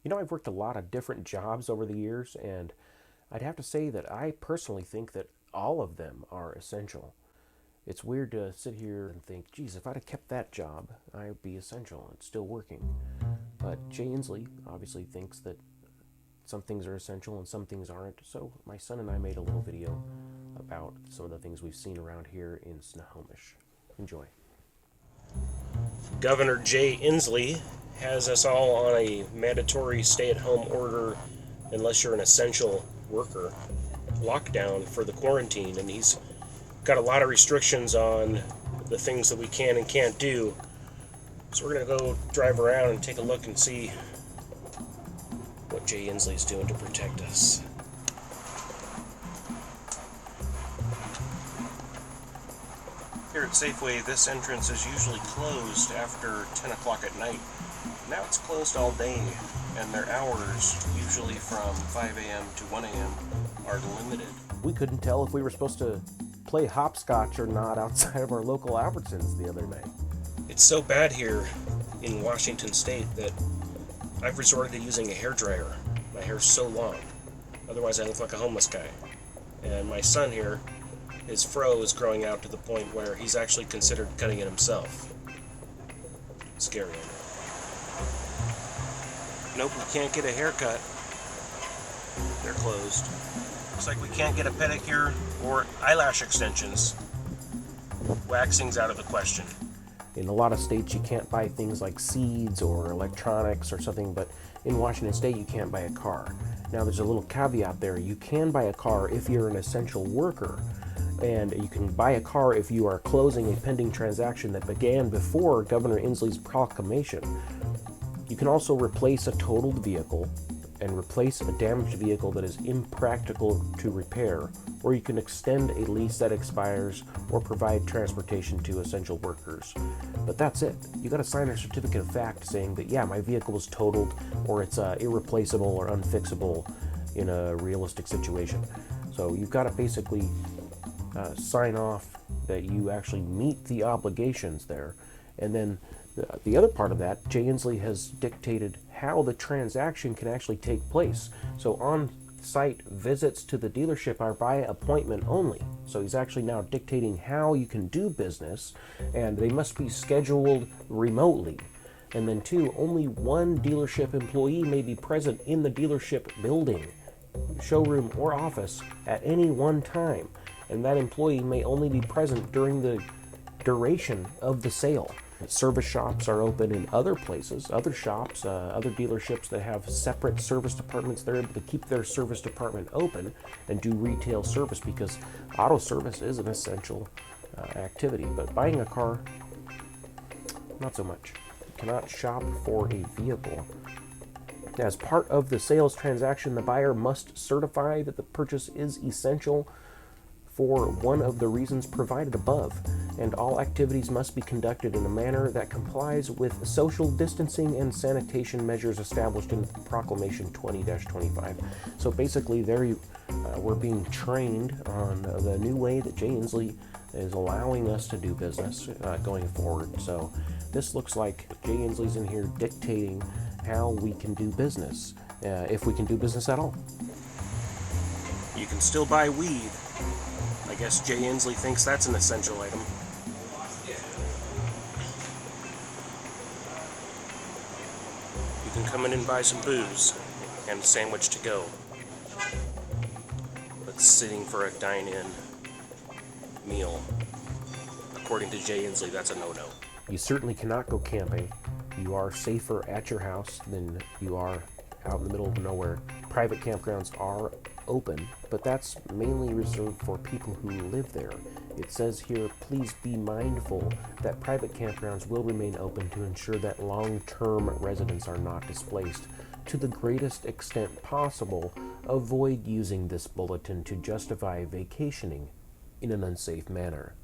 You know, I've worked a lot of different jobs over the years, and I'd have to say that I personally think that all of them are essential. It's weird to sit here and think, geez, if I'd have kept that job, I'd be essential and still working. But Jay Inslee obviously thinks that some things are essential and some things aren't, so my son and I made a little video about some of the things we've seen around here in Snohomish. Enjoy. Governor Jay Inslee has us all on a mandatory stay-at-home order unless you're an essential worker lockdown for the quarantine, and he's got a lot of restrictions on the things that we can and can't do. So we're going to go drive around and take a look and see what Jay Inslee's doing to protect us. Here at Safeway, this entrance is usually closed after 10 o'clock at night. Now it's closed all day, and their hours, usually from 5 a.m. to 1 a.m., are limited. We couldn't tell if we were supposed to play hopscotch or not outside of our local Albertsons the other night. It's so bad here in Washington State that I've resorted to using a hairdryer. My hair's so long. Otherwise I look like a homeless guy. And my son here, his fro is growing out to the point where he's actually considered cutting it himself. Scary. Nope, we can't get a haircut. They're closed. Looks like we can't get a pedicure or eyelash extensions. Waxing's out of the question. In a lot of states, you can't buy things like seeds or electronics or something, but in Washington State, you can't buy a car. Now, there's a little caveat there. You can buy a car if you're an essential worker, and you can buy a car if you are closing a pending transaction that began before Governor Inslee's proclamation. You can also replace a totaled vehicle and replace a damaged vehicle that is impractical to repair, or you can extend a lease that expires or provide transportation to essential workers. But that's it. You got to sign a certificate of fact saying that, yeah, my vehicle was totaled, or it's irreplaceable or unfixable in a realistic situation. So you've got to basically sign off that you actually meet the obligations there. And then the other part of that, Jay Inslee has dictated how the transaction can actually take place. So on-site visits to the dealership are by appointment only. So he's actually now dictating how you can do business, and they must be scheduled remotely. And then two, only one dealership employee may be present in the dealership building, showroom, or office at any one time. And that employee may only be present during the duration of the sale. Service shops are open in other places, other shops, other dealerships that have separate service departments. They're able to keep their service department open and do retail service because auto service is an essential activity. But buying a car, not so much. You cannot shop for a vehicle. As part of the sales transaction, the buyer must certify that the purchase is essential for one of the reasons provided above, and all activities must be conducted in a manner that complies with social distancing and sanitation measures established in Proclamation 20-25. So basically, there we're being trained on the new way that Jay Inslee is allowing us to do business going forward. So this looks like Jay Inslee's in here dictating how we can do business, if we can do business at all. You can still buy weed. I guess Jay Inslee thinks that's an essential item. You can come in and buy some booze and a sandwich to go. But sitting for a dine-in meal, according to Jay Inslee, that's a no-no. You certainly cannot go camping. You are safer at your house than you are out in the middle of nowhere. Private campgrounds are open, but that's mainly reserved for people who live there. It says here, please be mindful that private campgrounds will remain open to ensure that long-term residents are not displaced. To the greatest extent possible, avoid using this bulletin to justify vacationing in an unsafe manner.